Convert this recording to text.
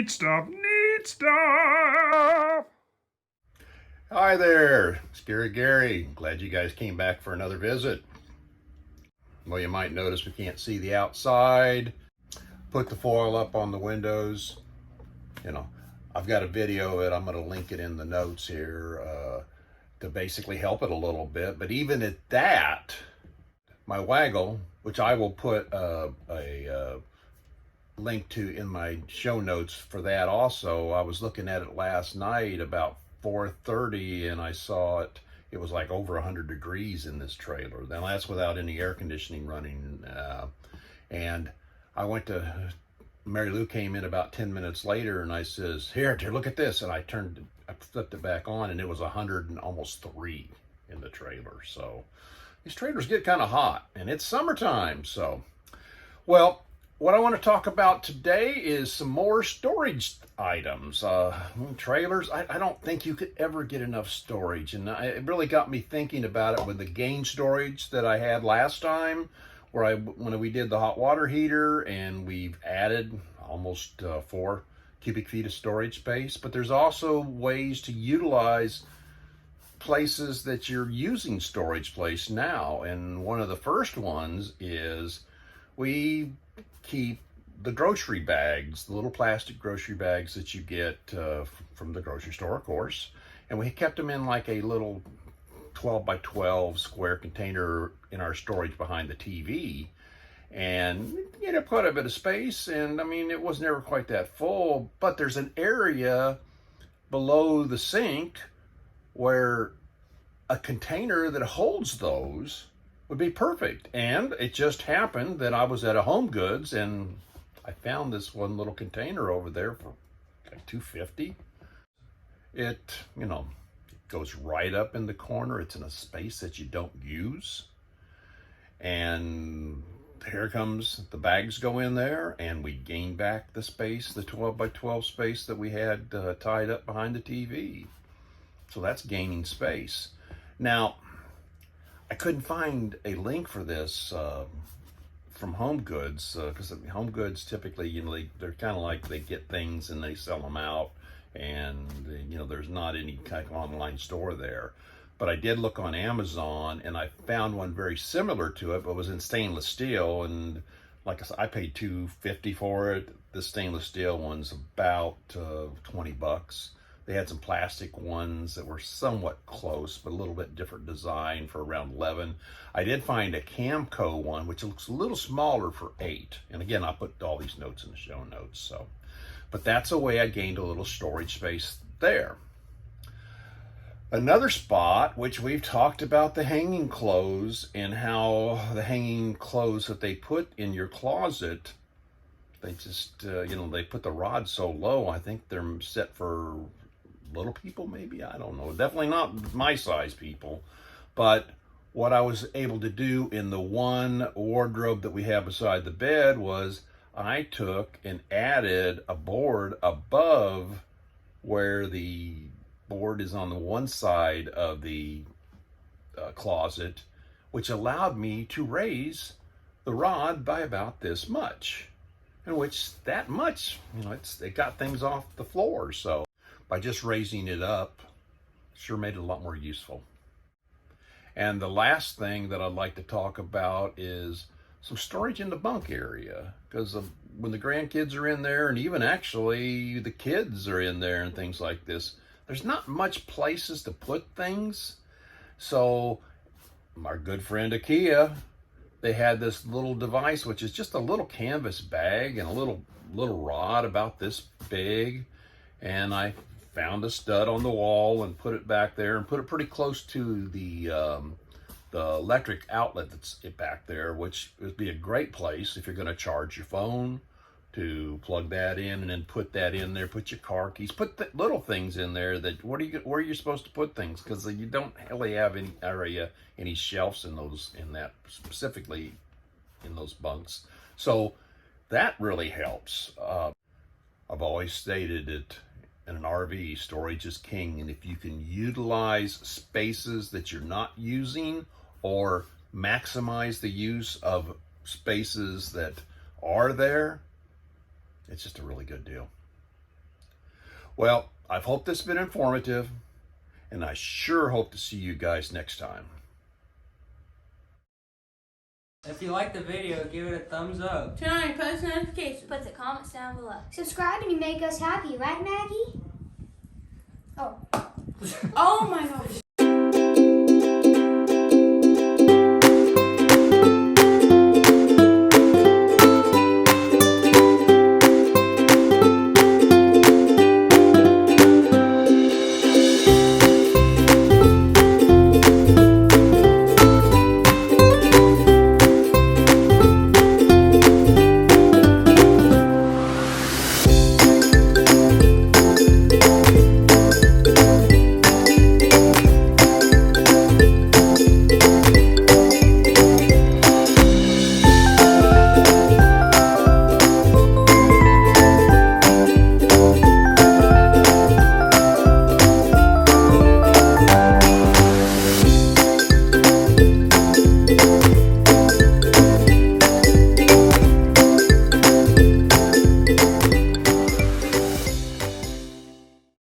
Neat stuff, neat stuff. Hi there, Scary Gary. Glad you guys came back for another visit. Well, you might notice we can't see the outside. Put the foil up on the windows. You know, I've got a video of it. I'm going to link it in the notes here to basically help it a little bit. But even at that, my waggle, which I will put a link to in my show notes for that also. I was looking at it last night about 4:30 and I saw it was like over 100 degrees in this trailer. Now that's without any air conditioning running. And I went to, Mary Lou came in about 10 minutes later and I says, here, look at this. And I flipped it back on and it was 100 and almost 3 in the trailer. So these trailers get kind of hot and it's summertime. So, well, what I want to talk about today is some more storage items. Trailers, I don't think you could ever get enough storage. And it really got me thinking about it with the gain storage that I had last time, when we did the hot water heater, and we've added almost 4 cubic feet of storage space. But there's also ways to utilize places that you're using storage place now. And one of the first ones is we keep the grocery bags, the little plastic grocery bags that you get from the grocery store, of course. And we kept them in like a little 12 by 12 square container in our storage behind the TV. And you know, quite a bit of space. And I mean, it was never quite that full, but there's an area below the sink where a container that holds those would be perfect. And it just happened that I was at a Home Goods and I found this one little container over there for like $2.50. It, you know, it goes right up in the corner. It's in a space that you don't use. And here comes the bags go in there and we gain back the space, the 12 by 12 space that we had tied up behind the TV. So that's gaining space. Now, I couldn't find a link for this from Home Goods because Home Goods typically, you know, they're kind of like they get things and they sell them out, and you know, there's not any kind of online store there. But I did look on Amazon and I found one very similar to it, but it was in stainless steel. And like I said, I paid $2.50 for it. The stainless steel one's about $20. They had some plastic ones that were somewhat close, but a little bit different design for around 11. I did find a Camco one, which looks a little smaller for 8. And again, I'll put all these notes in the show notes. So, but that's a way I gained a little storage space there. Another spot, which we've talked about, the hanging clothes and how the hanging clothes that they put in your closet, they just, you know, they put the rod so low. I think they're set for little people, maybe, I don't know, definitely not my size people. But what I was able to do in the one wardrobe that we have beside the bed was I took and added a board above where the board is on the one side of the closet, which allowed me to raise the rod by about this much, in which that much, you know, it got things off the floor. So by just raising it up, sure made it a lot more useful. And the last thing that I'd like to talk about is some storage in the bunk area, because when the grandkids are in there, and even actually the kids are in there and things like this, there's not much places to put things. So our good friend IKEA, they had this little device, which is just a little canvas bag and a little rod about this big. And I found a stud on the wall and put it back there and put it pretty close to the electric outlet that's back there, which would be a great place if you're going to charge your phone, to plug that in and then put that in there, put your car keys, put the little things in there that where are you supposed to put things? Because you don't really have any area, any shelves in that specifically in those bunks. So that really helps. I've always stated it, in an RV, storage is king. And if you can utilize spaces that you're not using or maximize the use of spaces that are there, it's just a really good deal. Well, I've hoped this has been informative, and I sure hope to see you guys next time. If you like the video, give it a thumbs up. Turn on your post notifications. Put the comments down below. Subscribe and you make us happy, right, Maggie? Oh. Oh my gosh.